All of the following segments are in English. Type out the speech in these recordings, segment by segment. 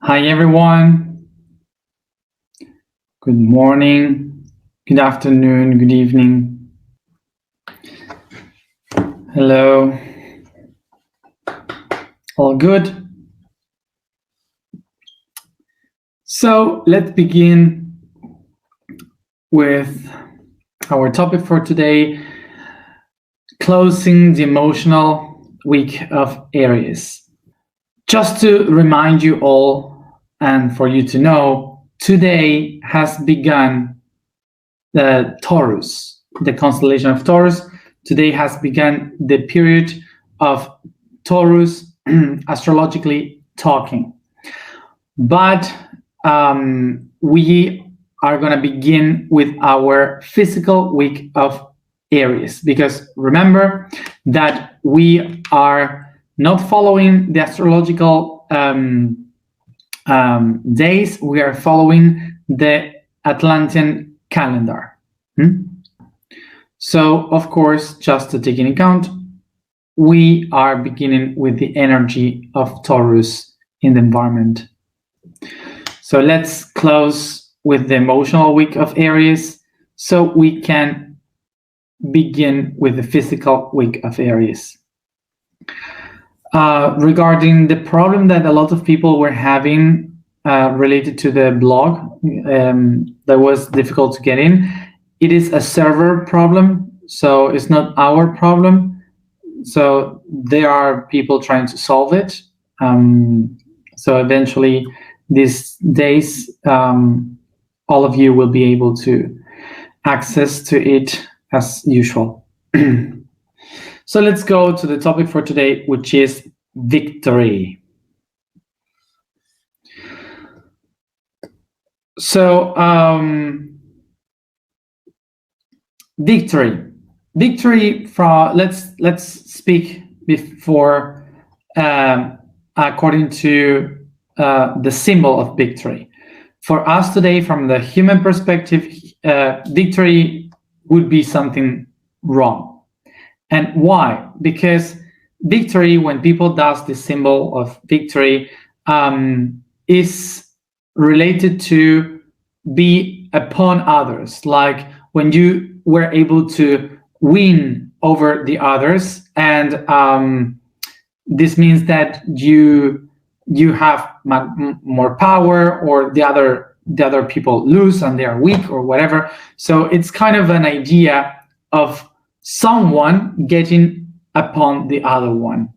Hi everyone. Good morning, good afternoon, good evening. Hello. All good? So let's begin with our topic for today, closing the emotional week of Aries. Just to remind you all and for you to know, today has begun the Taurus, the constellation of Taurus. Today has begun the period of Taurus, astrologically talking. But we are going to begin with our physical week of Aries, because remember that we are not following the astrological days, we are following the Atlantean calendar. So, of course, just to take into account, we are beginning with the energy of Taurus in the environment. So let's close with the emotional week of Aries so we can begin with the physical week of Aries. Regarding the problem that a lot of people were having related to the blog that was difficult to get in, it is a server problem, so it's not our problem. So there are people trying to solve it. So eventually these days, all of you will be able to access to it as usual. So let's go to the topic for today, which is victory. So victory. Let's speak before according to the symbol of victory. For us today, from the human perspective, victory would be something wrong. And why? Because victory, when people does the symbol of victory, is related to be upon others. Like when you were able to win over the others, and this means that you have more power, or the other people lose and they are weak or whatever. So it's kind of an idea of someone getting upon the other one.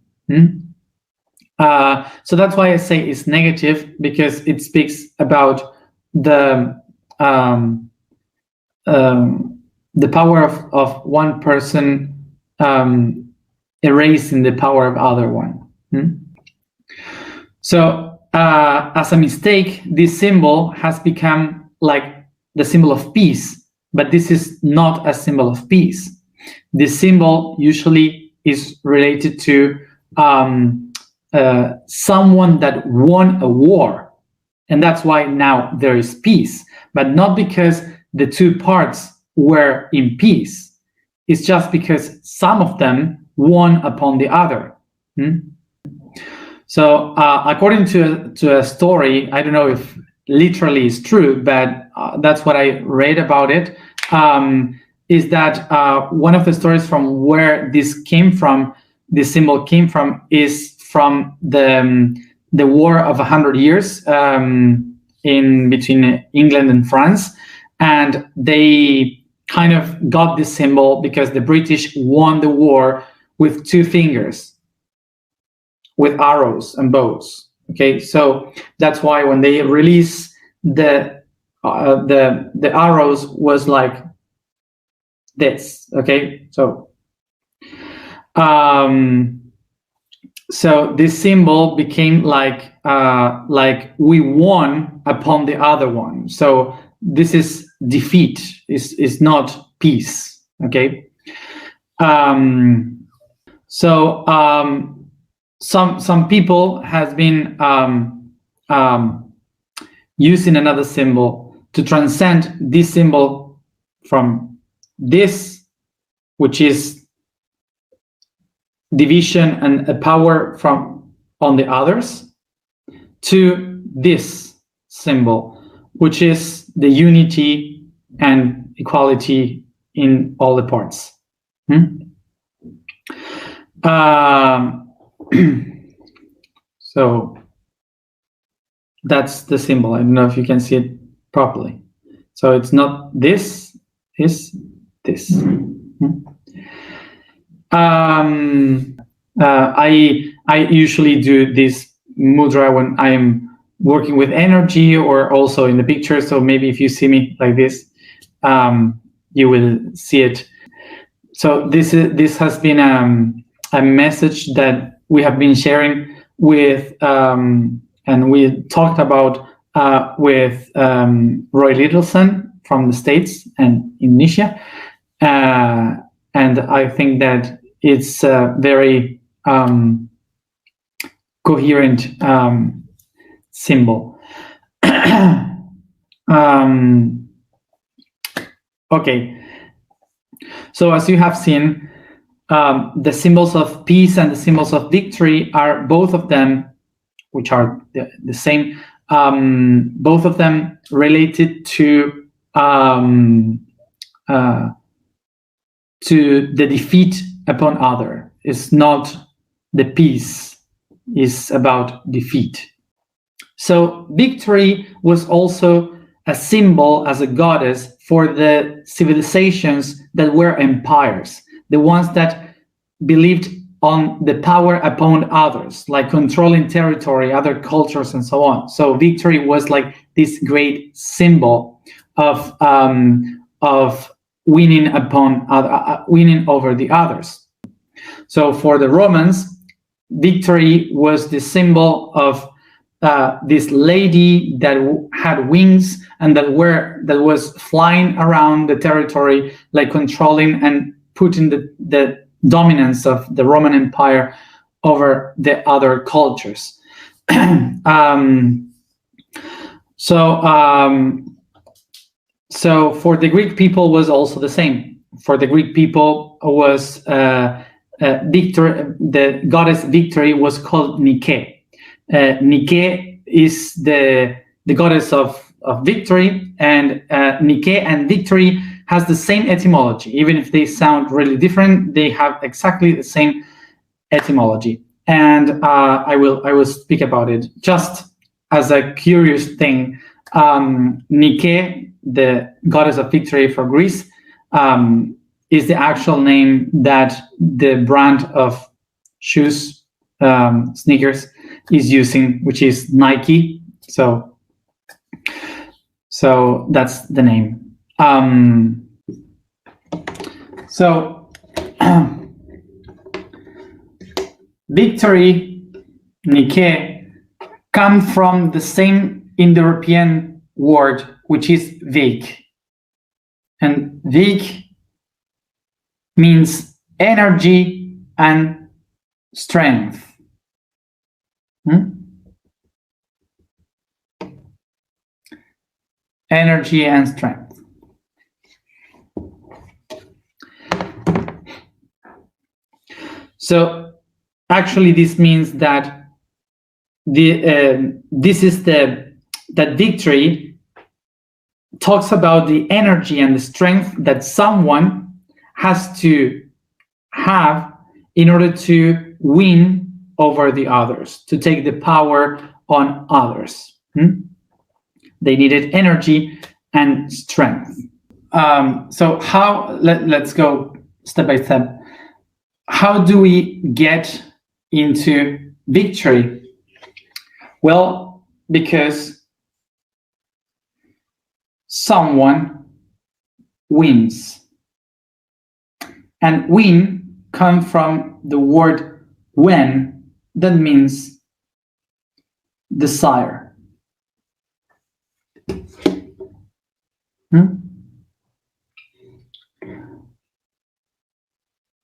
So that's why I say it's negative, because it speaks about the power of one person erasing the power of other one. So as a mistake, this symbol has become like the symbol of peace, but this is not a symbol of peace. This symbol usually is related to someone that won a war, and that's why now there is peace, but not because the two parts were in peace. It's just because some of them won upon the other. So according to a story, I don't know if literally is true, but that's what I read about it, is that one of the stories from where this symbol came from, is from the War of 100 Years in between England and France, and they kind of got this symbol because the British won the war with two fingers, with arrows and bows. Okay, so that's why when they release the arrows was like this. Okay, so so this symbol became like we won upon the other one. So this is defeat, is not peace. Okay, so some people has been using another symbol to transcend this symbol from this, which is division and a power from on the others, to this symbol, which is the unity and equality in all the parts. So that's the symbol. I don't know if you can see it properly. So it's not this, it's this. I usually do this mudra when I am working with energy or also in the picture. So maybe if you see me like this, you will see it. So this has been a message that we have been sharing with, and we talked about with Roy Littleson from the States and Indonesia. And I think that it's a very coherent symbol. Okay, so as you have seen, the symbols of peace and the symbols of victory are both of them, which are the same, both of them related to the defeat upon other. It's not the peace, it's about defeat. So victory was also a symbol as a goddess for the civilizations that were empires, the ones that believed on the power upon others, like controlling territory, other cultures, and so on. So victory was like this great symbol of winning winning over the others. So for the Romans, victory was the symbol of this lady that had wings and that was flying around the territory, like controlling and putting the dominance of the Roman Empire over the other cultures. So for the Greek people was also the same. For the Greek people was victory. The goddess victory was called Nike. Nike is the goddess of victory, and Nike and victory has the same etymology. Even if they sound really different, they have exactly the same etymology. And I will speak about it just as a curious thing. Nike, the goddess of victory for Greece, is the actual name that the brand of shoes, sneakers, is using, which is Nike. So that's the name. Victory, Nike, come from the same Indo-European word, which is Vik. And Vik means energy and strength. Energy and strength. So actually this means that that victory talks about the energy and the strength that someone has to have in order to win over the others, to take the power on others. They needed energy and strength. So how, let's go step by step. How do we get into victory? Well, because someone wins. And win comes from the word when, that means desire.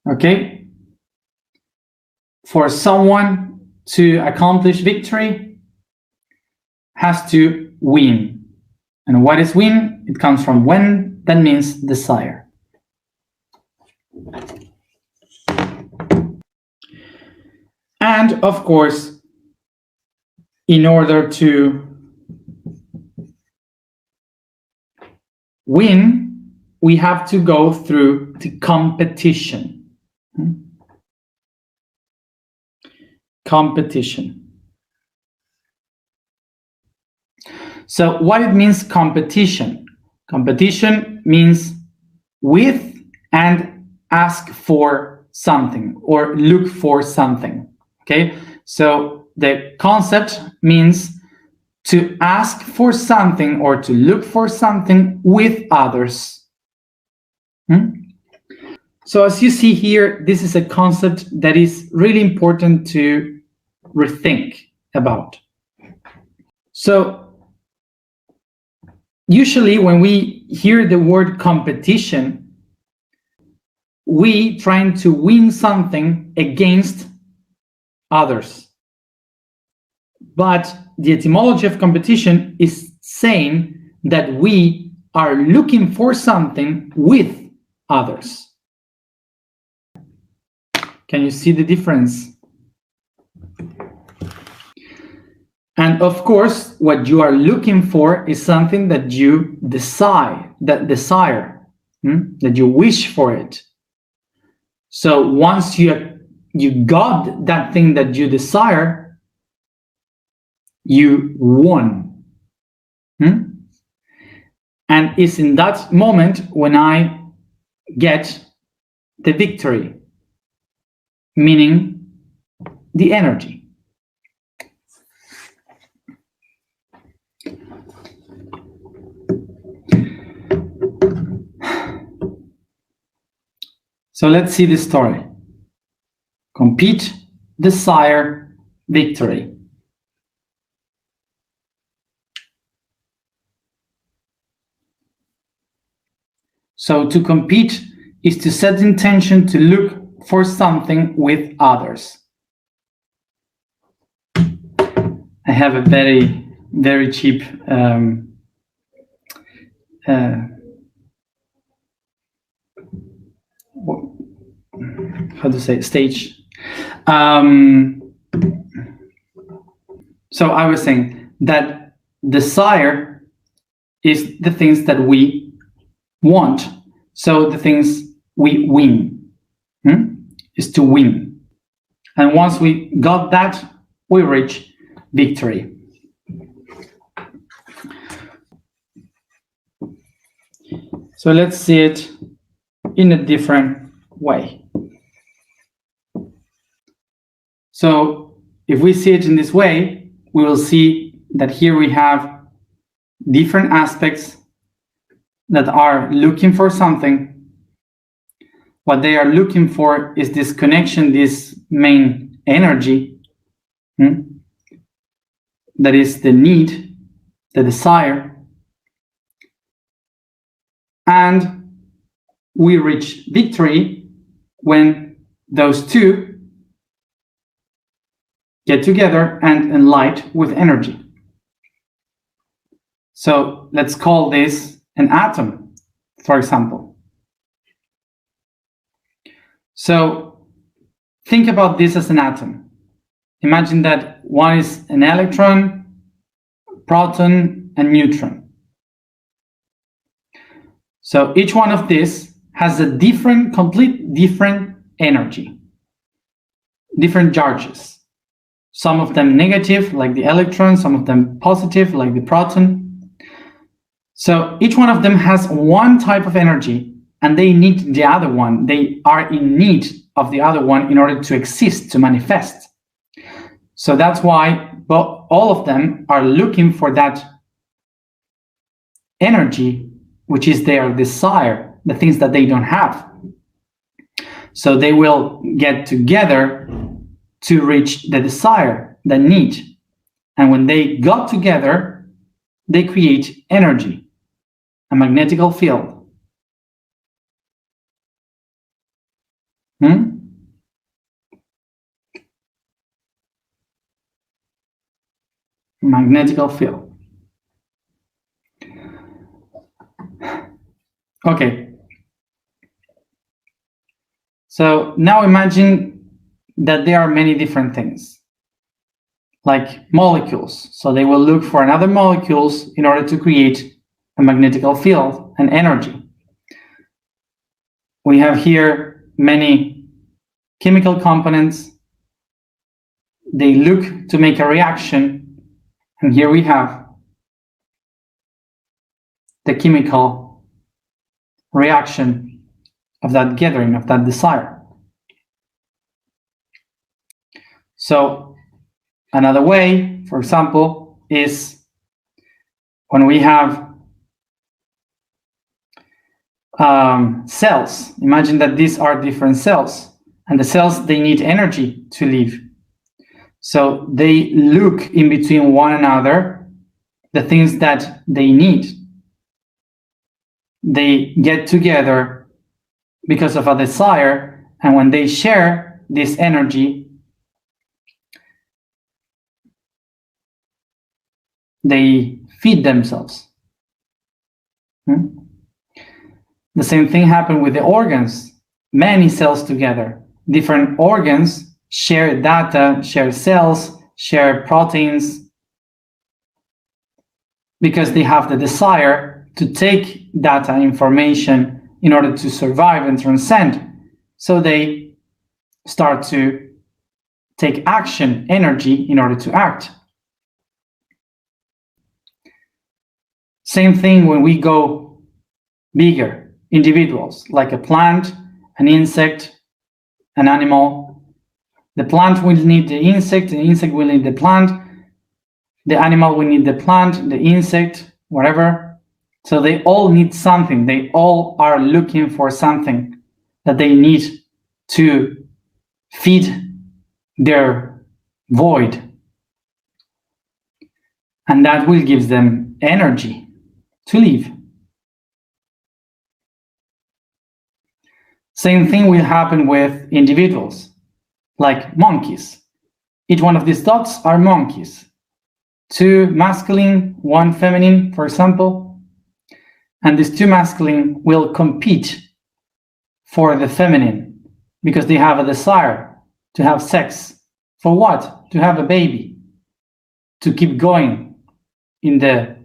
Okay? For someone to accomplish victory, has to win. And what is win? It comes from when, that means desire. And of course, in order to win, we have to go through the competition. Competition. So what it means, competition? Competition means with and ask for something or look for something. Okay, so the concept means to ask for something or to look for something with others. So as you see here, this is a concept that is really important to rethink about. So usually when we hear the word competition, we trying to win something against others. But the etymology of competition is saying that we are looking for something with others. Can you see the difference? And of course, what you are looking for is something that you desire, that you wish for it. So once you got that thing that you desire, you won. And it's in that moment when I get the victory, meaning the energy. So let's see the story. Compete, desire, victory. So to compete is to set the intention to look for something with others. I have a very, very cheap how to say, stage. So I was saying that desire is the things that we want. So the things we win is to win. And once we got that, we reach victory. So let's see it in a different way. So if we see it in this way, we will see that here we have different aspects that are looking for something. What they are looking for is this connection, this main energy, that is the need, the desire. And we reach victory when those two get together and enlight with energy. So let's call this an atom, for example. So think about this as an atom. Imagine that one is an electron, proton, and neutron. So each one of these has a complete different energy, different charges. Some of them negative, like the electron, some of them positive, like the proton. So each one of them has one type of energy, and they need the other one. They are in need of the other one in order to exist, to manifest. So that's why all of them are looking for that energy, which is their desire, the things that they don't have. So they will get together to reach the desire, the need. And when they got together, they create energy, a magnetical field. Magnetical field. Okay. So now imagine that there are many different things. like molecules. So they will look for another molecules in order to create a magnetic field and energy. We have here many chemical components. They look to make a reaction, and here we have the chemical reaction of that gathering, of that desire. So another way, for example, is when we have cells. Imagine that these are different cells, and the cells, they need energy to live. So they look in between one another the things that they need. They get together because of a desire, and when they share this energy, they feed themselves. The same thing happened with the organs. Many cells together. Different organs share data, share cells, share proteins, because they have the desire to take data, information, in order to survive and transcend. So they start to take action, energy, in order to act. Same thing when we go bigger. Individuals, like a plant, an insect, an animal. The plant will need the insect will need the plant, the animal will need the plant, the insect, whatever. So they all need something. They all are looking for something that they need to feed their void. And that will give them energy to live. Same thing will happen with individuals, like monkeys. Each one of these dots are monkeys. 2 masculine, 1 feminine, for example. And these 2 masculine will compete for the feminine because they have a desire to have sex. For what? To have a baby, to keep going in the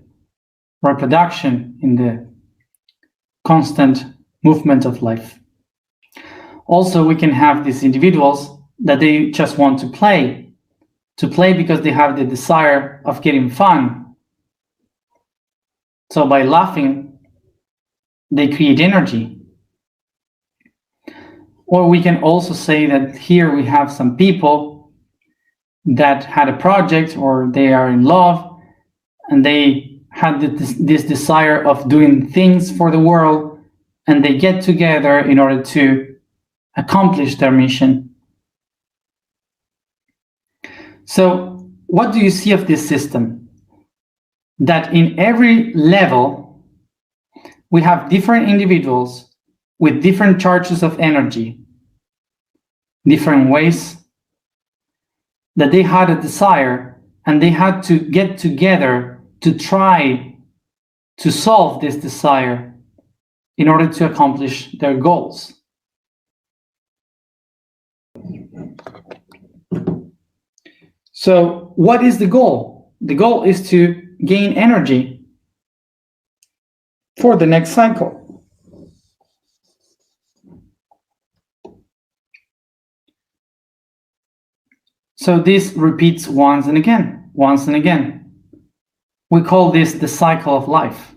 reproduction, in the constant movement of life. Also, we can have these individuals that they just want to play because they have the desire of getting fun. So by laughing, they create energy. Or we can also say that here we have some people that had a project, or they are in love, and they had this desire of doing things for the world, and they get together in order to accomplish their mission. So what do you see of this system? That in every level, we have different individuals with different charges of energy, different ways that they had a desire, and they had to get together to try to solve this desire in order to accomplish their goals. So what is the goal? The goal is to gain energy for the next cycle. So this repeats once and again, once and again. We call this the cycle of life.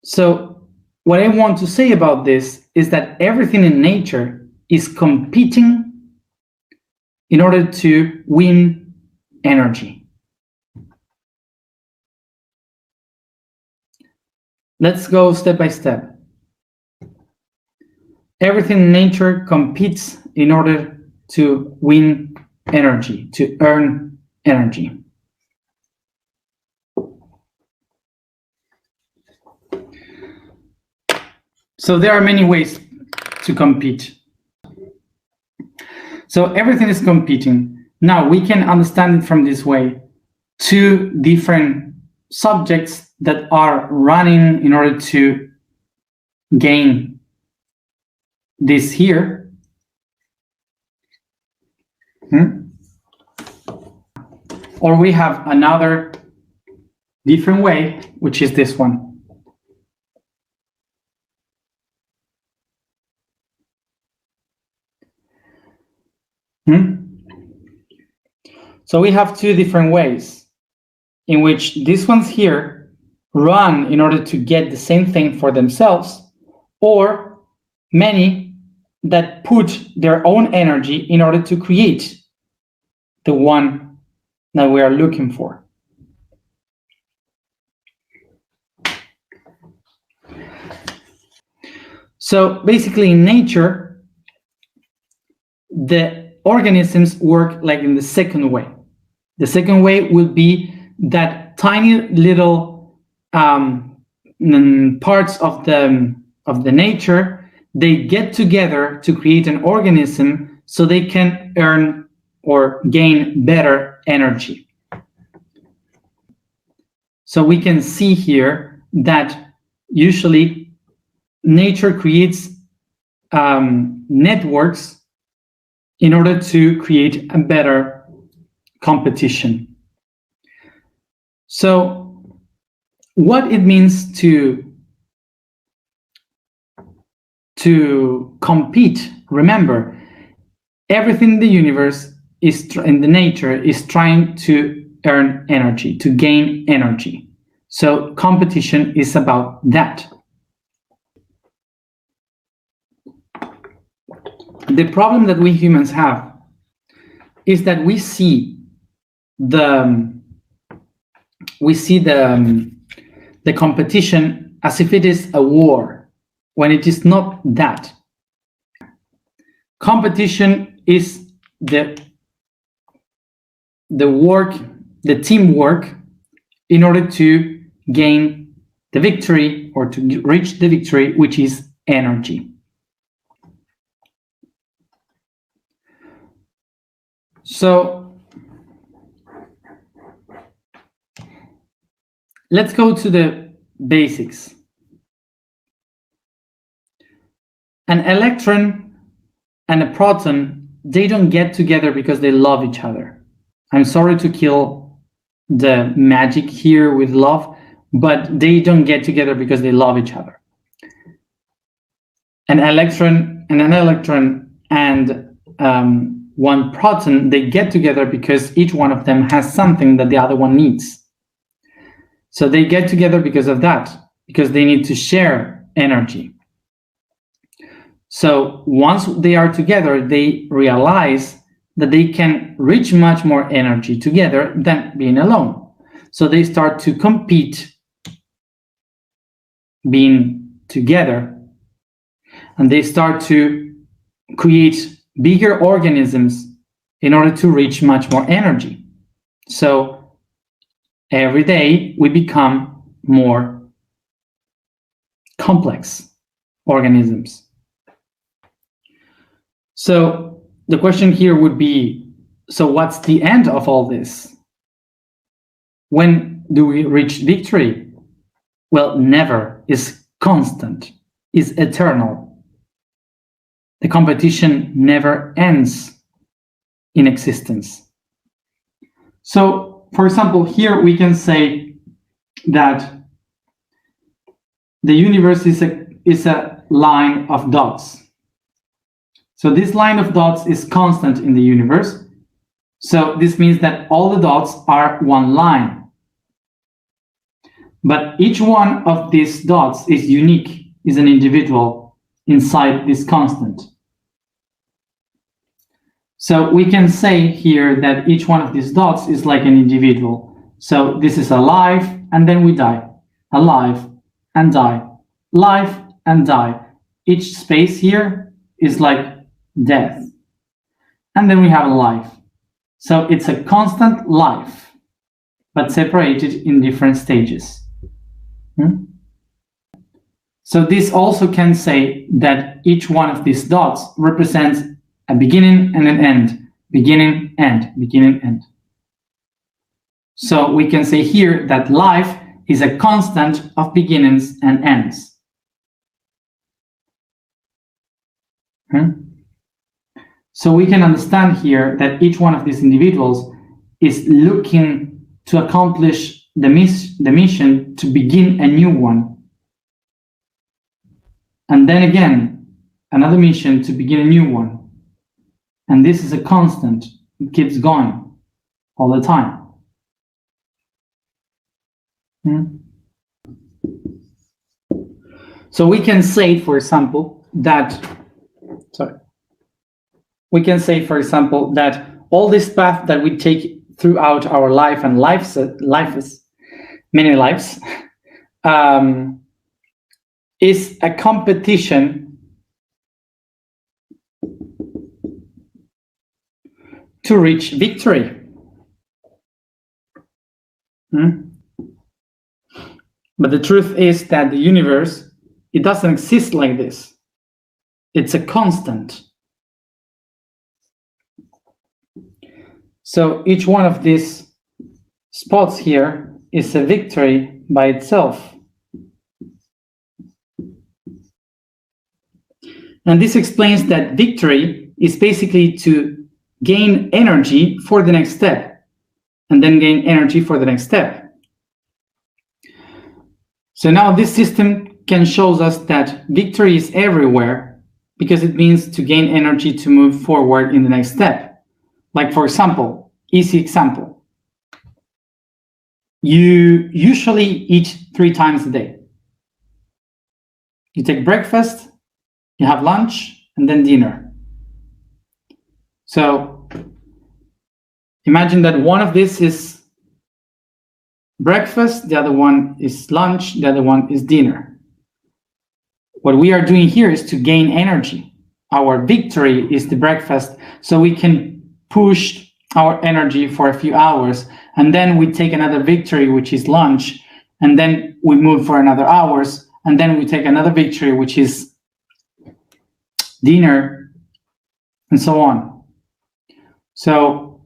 So what I want to say about this is that everything in nature is competing in order to win energy. Let's go step by step. Everything in nature competes in order to win energy, to earn energy. So there are many ways to compete. So everything is competing. Now we can understand it from this way. 2 different subjects that are running in order to gain this here. Or we have another different way, which is this one. So we have two different ways in which these ones here run in order to get the same thing for themselves, or many that put their own energy in order to create the one that we are looking for. So basically in nature, the organisms work like in the second way. The second way will be that tiny little parts of the nature, they get together to create an organism so they can earn or gain better energy. So we can see here that usually nature creates networks in order to create a better competition. So what it means to compete, remember, everything in the universe is in the nature is trying to earn energy, to gain energy. So competition is about that. The problem that we humans have is that we see the competition as if it is a war, when it is not that. Competition is the work, the teamwork, in order to gain the victory or to reach the victory, which is energy. So let's go to the basics. An electron and a proton, they don't get together because they love each other. I'm sorry to kill the magic here with love, but they don't get together because they love each other. An electron and one proton, they get together because each one of them has something that the other one needs. So they get together because of that, because they need to share energy. So once they are together, they realize that they can reach much more energy together than being alone. So they start to compete being together, and they start to create bigger organisms in order to reach much more energy. So every day we become more complex organisms. So the question here would be, so what's the end of all this? When do we reach victory? Well, never. Is constant, is eternal. The competition never ends in existence. So, for example, here we can say that the universe is a line of dots. So this line of dots is constant in the universe. So this means that all the dots are one line. But each one of these dots is unique, is an individual inside this constant. So we can say here that each one of these dots is like an individual. So this is alive, and then we die. Alive and die. Life and die. Each space here is like death. And then we have a life. So it's a constant life, but separated in different stages. So this also can say that each one of these dots represents a beginning and an end. Beginning, end, beginning, end. So we can say here that life is a constant of beginnings and ends. So we can understand here that each one of these individuals is looking to accomplish the mission to begin a new one. And then again, another mission to begin a new one. And this is a constant. It keeps going all the time. So we can say, for example, that all this path that we take throughout our life and many lives, is a competition to reach victory. But the truth is that the universe, it doesn't exist like this. It's a constant. So each one of these spots here is a victory by itself. And this explains that victory is basically to gain energy for the next step, and then gain energy for the next step. So now this system can show us that victory is everywhere, because it means to gain energy to move forward in the next step. Like, for example, easy example. You usually eat 3 times a day. You take breakfast, you have lunch, and then dinner. So imagine that one of these is breakfast, the other one is lunch, the other one is dinner. What we are doing here is to gain energy. Our victory is the breakfast, so we can push our energy for a few hours, and then we take another victory, which is lunch, and then we move for another hours, and then we take another victory, which is dinner, and so on. So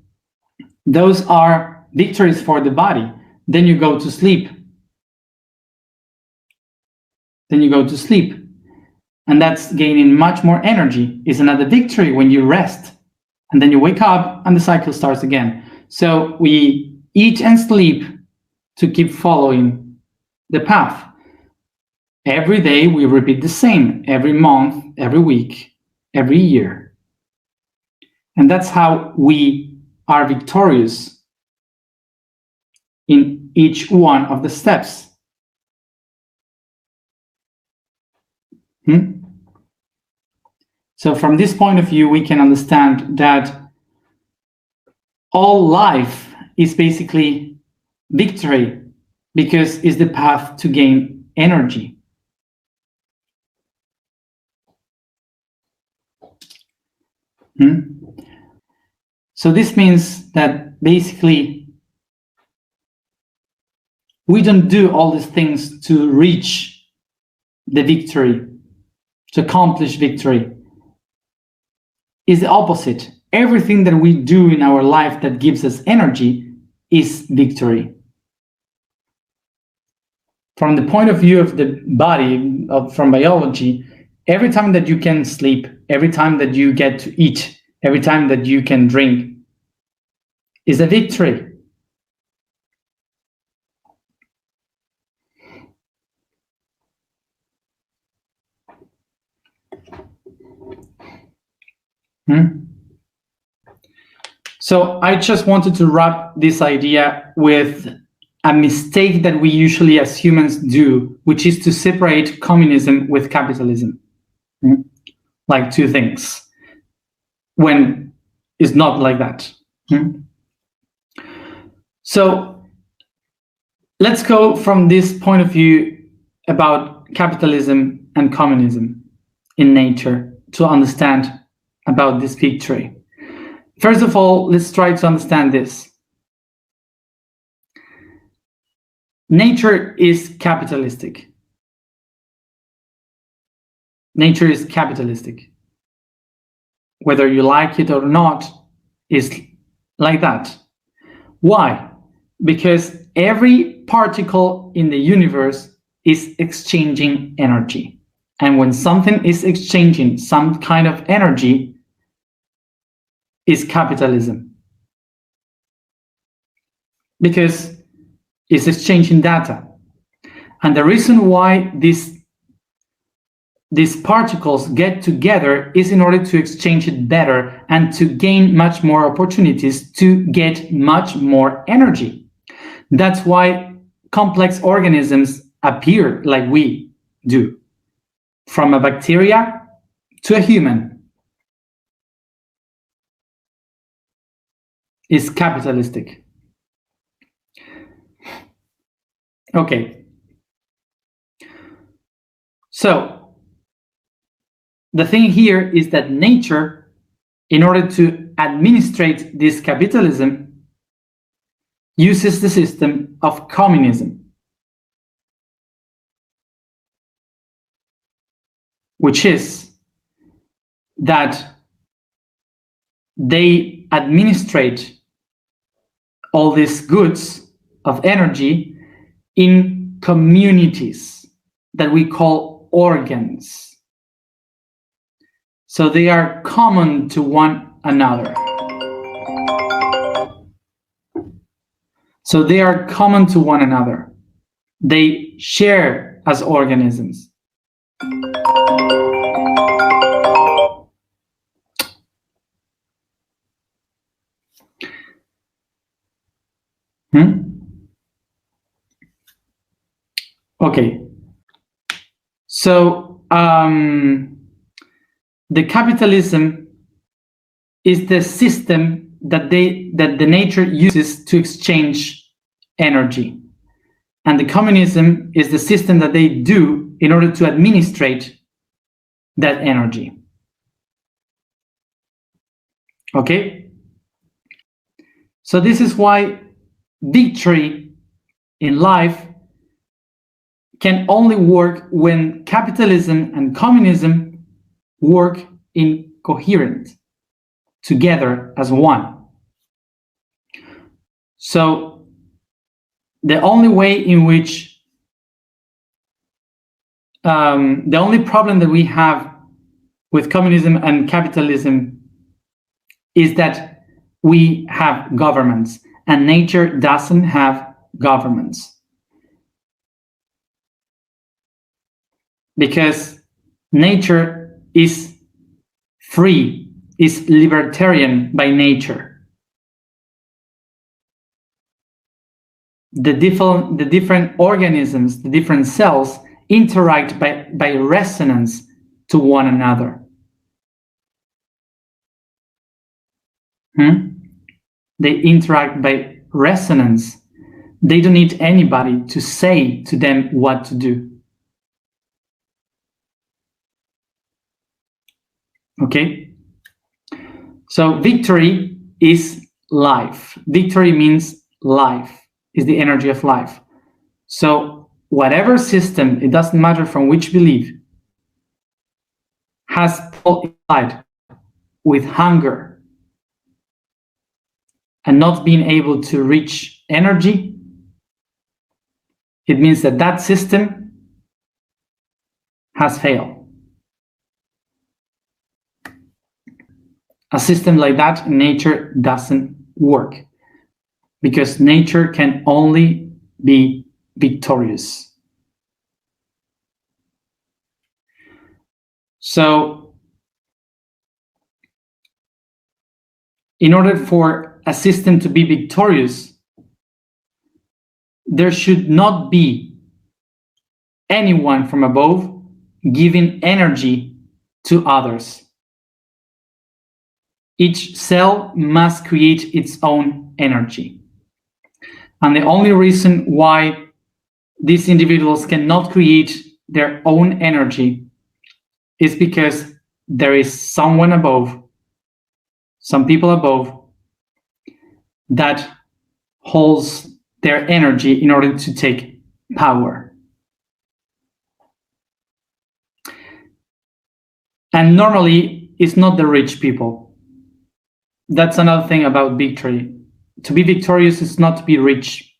those are victories for the body. Then you go to sleep. And that's gaining much more energy. Is another victory when you rest. And then you wake up and the cycle starts again. So we eat and sleep to keep following the path. Every day we repeat the same, every month, every week, every year. And that's how we are victorious in each one of the steps. So from this point of view, we can understand that all life is basically victory, because it's the path to gain energy. So this means that basically we don't do all these things to reach the victory, to accomplish victory. Is the opposite. Everything that we do in our life that gives us energy is victory. From the point of view of the body, from biology, every time that you can sleep, every time that you get to eat, every time that you can drink is a victory. So I just wanted to wrap this idea with a mistake that we usually as humans do, which is to separate communism with capitalism. Like two things, when it's not like that. So let's go from this point of view about capitalism and communism in nature to understand about this victory. First of all, let's try to understand this. Nature is capitalistic. Nature is capitalistic. Whether you like it or not, is like that. Why? Because every particle in the universe is exchanging energy. And when something is exchanging some kind of energy, is capitalism. Because it's exchanging data. And the reason why these particles get together is in order to exchange it better and to gain much more opportunities to get much more energy. That's why complex organisms appear like we do, from a bacteria to a human. Is capitalistic. Okay. So the thing here is that nature, in order to administrate this capitalism, uses the system of communism, which is that they administrate all these goods of energy in communities that we call organs. So they are common to one another. So they are common to one another. They share as organisms. Okay. So the capitalism is the system that the nature uses to exchange energy, and the communism is the system that they do in order to administrate that energy. Okay. So this is why victory in life can only work when capitalism and communism work in coherent together as one. So the only way in which the only problem that we have with communism and capitalism is that we have governments and nature doesn't have governments. Because nature is free, is libertarian by nature. The different organisms, the different cells interact by resonance to one another. They interact by resonance. They don't need anybody to say to them what to do. Okay, so victory is life. Victory means life, is the energy of life. So whatever system, it doesn't matter from which belief, has people inside with hunger and not being able to reach energy, it means that that system has failed. A system like that in nature doesn't work because nature can only be victorious. So, in order for a system to be victorious, there should not be anyone from above giving energy to others. Each cell must create its own energy. And the only reason why these individuals cannot create their own energy is because there is someone above, some people above, that holds their energy in order to take power. And normally, it's not the rich people. That's another thing about victory. To be victorious is not to be rich.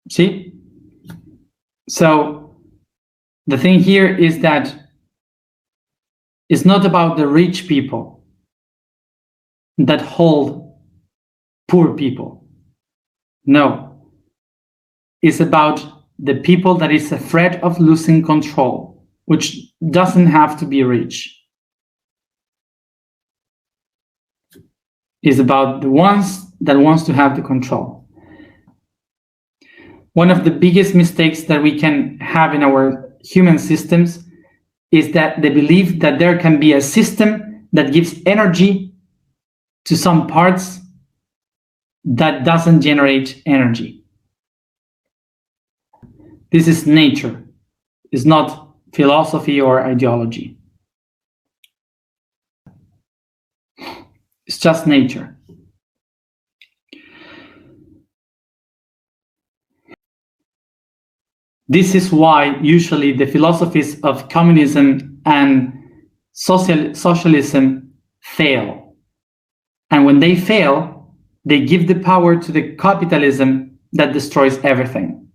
See? So the thing here is that it's not about the rich people that hold poor people. No. It's about the people that is afraid of losing control, which doesn't have to be rich. It's about the ones that wants to have the control. One of the biggest mistakes that we can have in our human systems is that they believe that there can be a system that gives energy to some parts that doesn't generate energy. This is nature. It's not philosophy or ideology. It's just nature. This is why usually the philosophies of communism and socialism fail. And when they fail, they give the power to the capitalism that destroys everything.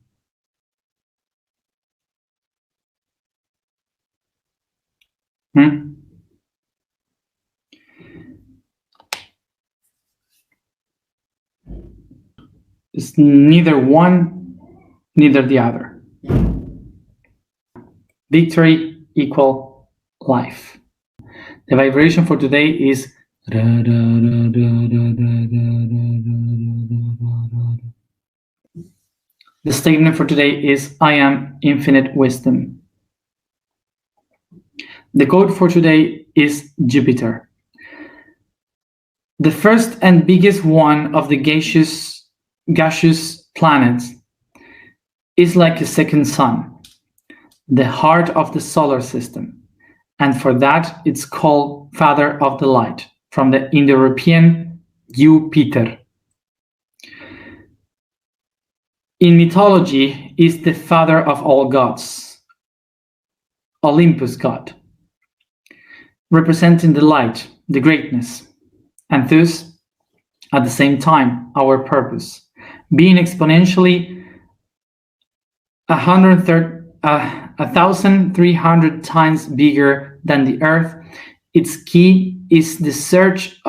It's neither one, neither the other. Victory equal life. The vibration for today is the statement for today is I am infinite wisdom. The code for today is Jupiter. The first and biggest one of the gaseous planets is like a second sun, the heart of the solar system. And for that, it's called Father of the Light, from the Indo-European Jupiter. In mythology, is the father of all gods, Olympus god, representing the light, the greatness, and thus, at the same time, our purpose, being exponentially 1,300 times bigger than the Earth. Its key is the search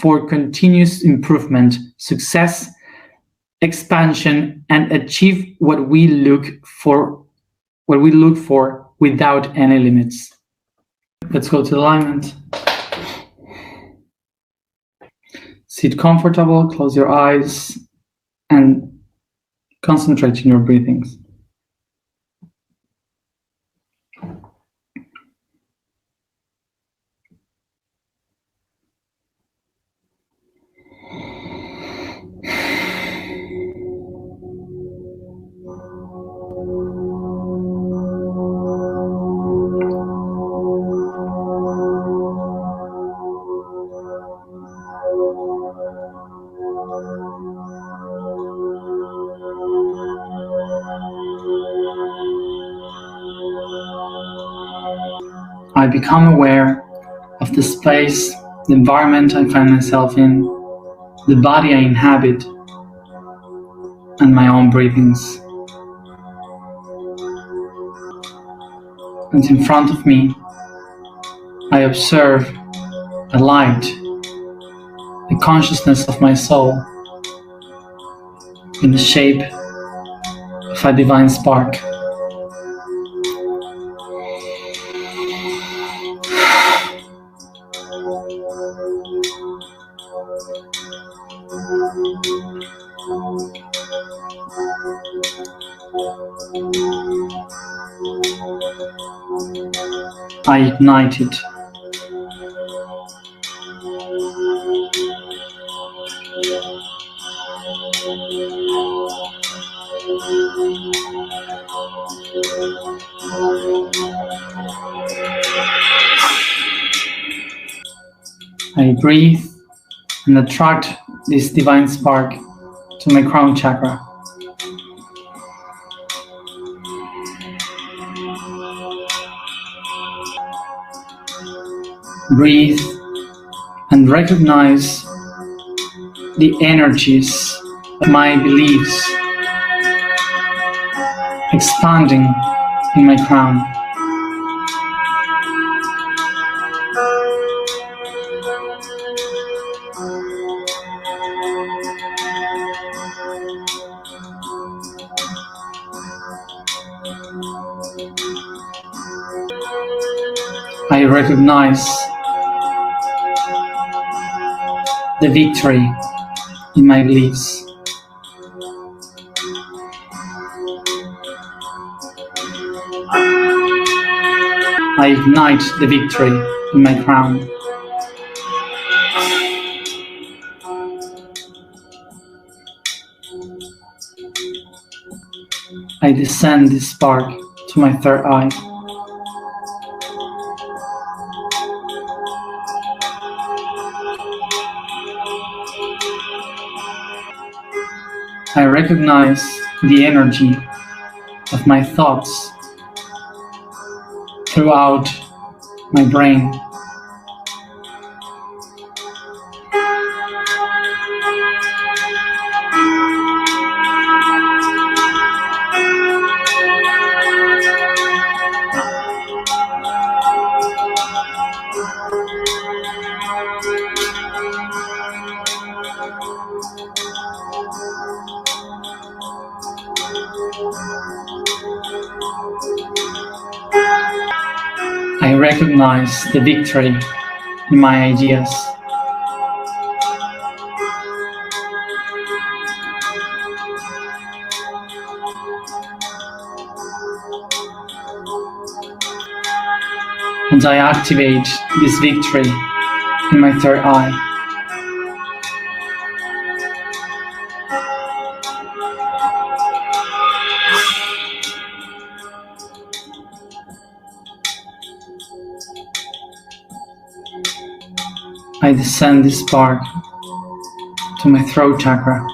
for continuous improvement, success, expansion, and achieve what we look for without any limits. Let's go to alignment. Sit comfortable, close your eyes, and concentrate in your breathings. I become aware of the space, the environment I find myself in, the body I inhabit, and my own breathings. And in front of me, I observe a light, the consciousness of my soul, in the shape of a divine spark. I ignite it. I breathe and attract this divine spark to my crown chakra. Breathe and recognize the energies of my beliefs, expanding in my crown. I recognize the victory in my beliefs. I ignite the victory in my crown. I descend this spark to my third eye. I recognize the energy of my thoughts throughout my brain. I recognize the victory in my ideas. And I activate this victory in my third eye. I descend this spark to my throat chakra.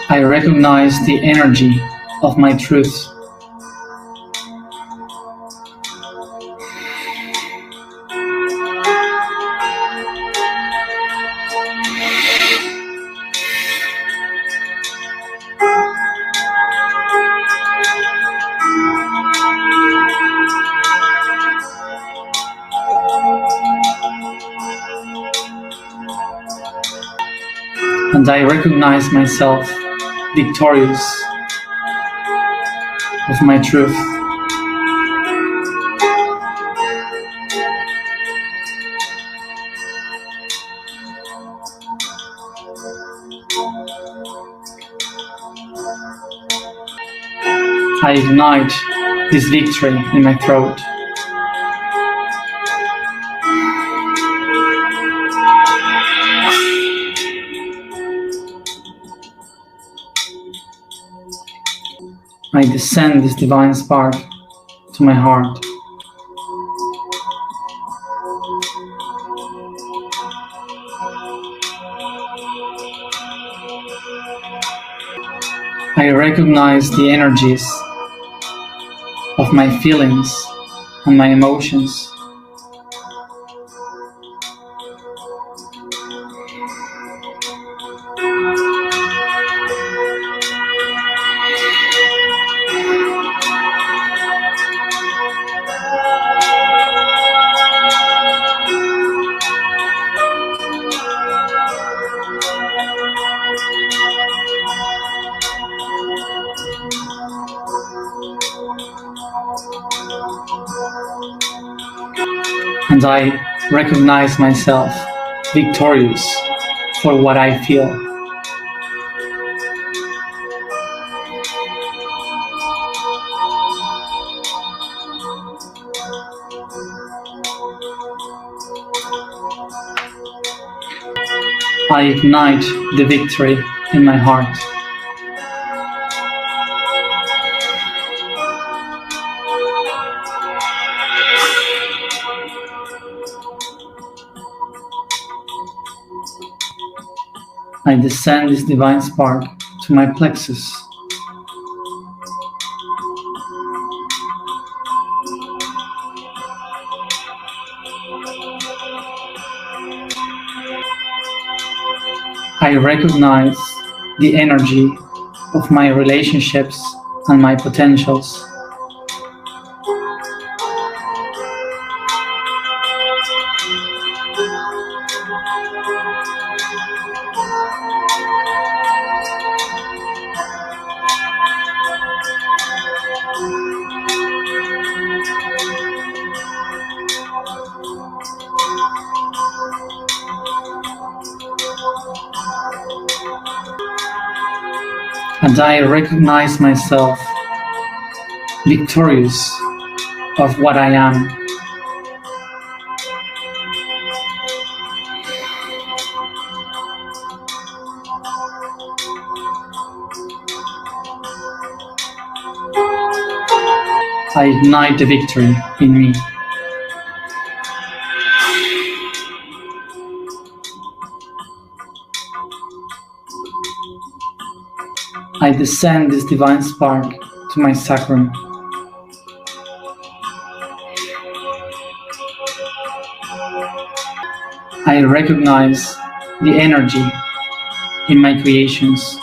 I recognize the energy of my truth. And I recognize myself victorious of my truth. I ignite this victory in my throat. I descend this divine spark to my heart. I recognize the energies of my feelings and my emotions. And I recognize myself victorious for what I feel. I ignite the victory in my heart. I descend this divine spark to my plexus. I recognize the energy of my relationships and my potentials. And I recognize myself victorious of what I am. I ignite the victory in me. I descend this divine spark to my sacrum. I recognize the energy in my creations.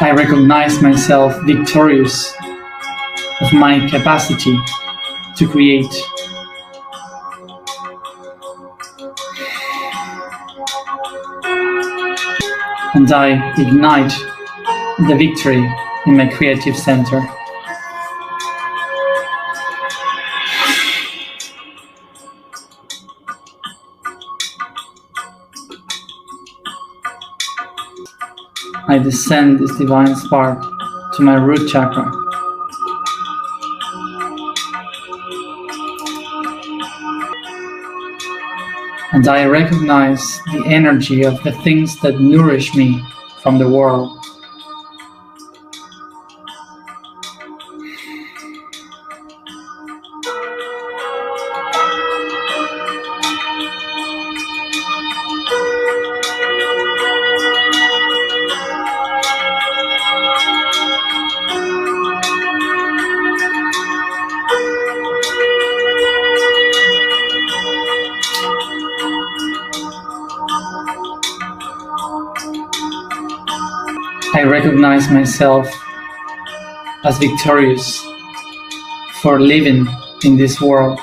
I recognize myself victorious of my capacity to create. And I ignite the victory in my creative center. I descend this divine spark to my root chakra. And I recognize the energy of the things that nourish me from the world. I recognize myself as victorious for living in this world.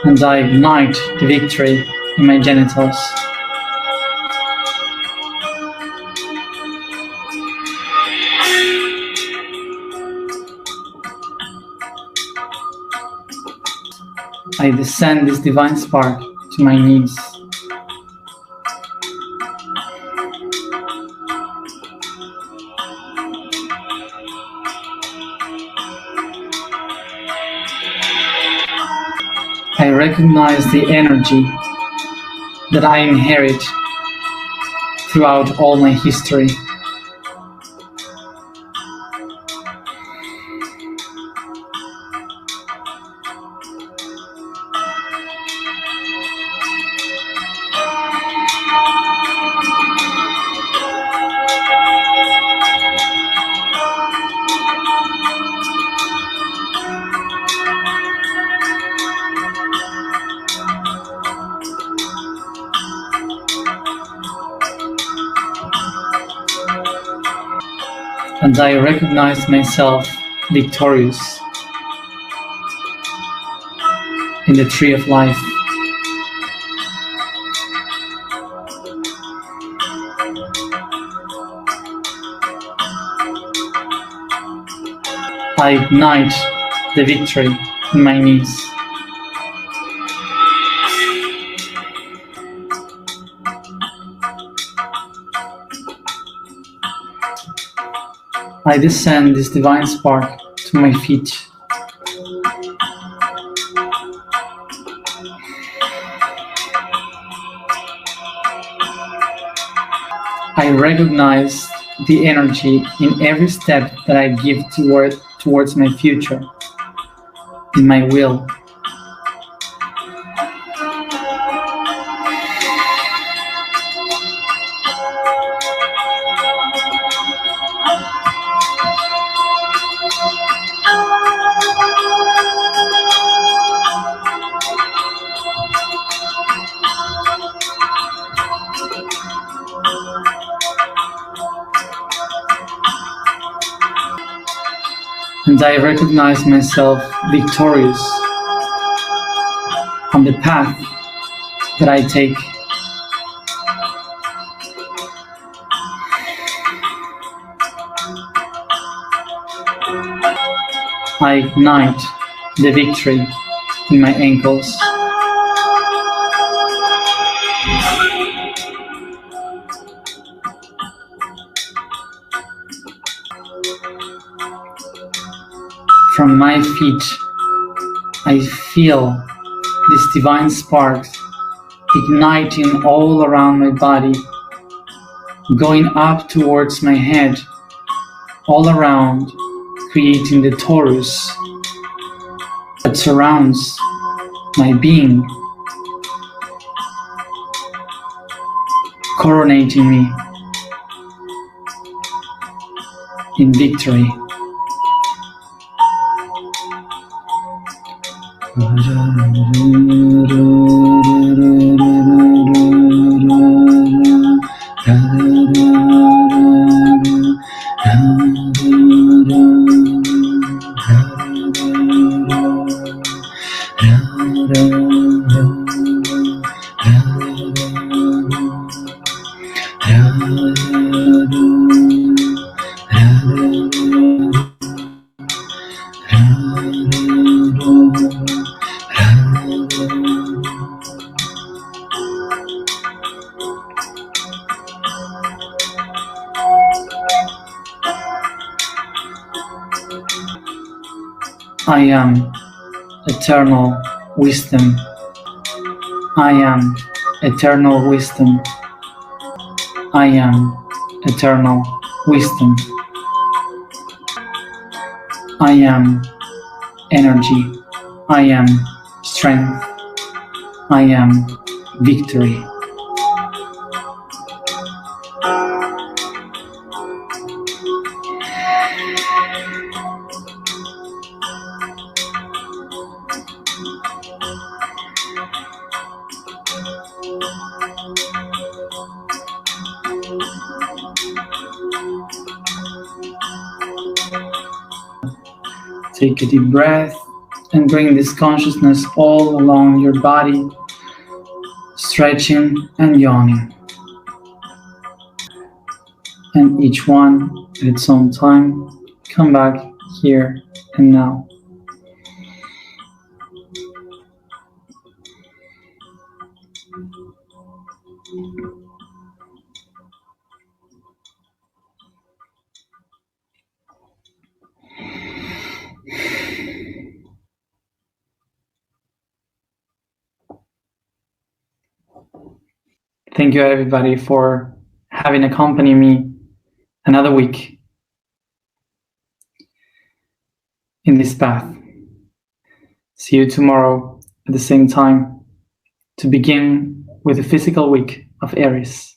And I ignite the victory in my genitals. I descend this divine spark to my knees. I recognize the energy that I inherit throughout all my history. And I recognize myself victorious in the tree of life. I ignite the victory in my knees. I descend this divine spark to my feet. I recognize the energy in every step that I give towards my future, in my will. And I recognize myself victorious on the path that I take. I ignite the victory in my ankles. From my feet, I feel this divine spark igniting all around my body, going up towards my head, all around, creating the torus that surrounds my being, coronating me in victory. I am eternal wisdom. I am eternal wisdom. I am eternal wisdom. I am energy. I am strength. I am victory. Take a deep breath and bring this consciousness all along your body, stretching and yawning. And each one at its own time, come back here and now. Thank you everybody for having accompanied me another week in this path. See you tomorrow at the same time to begin with the physical week of Aries.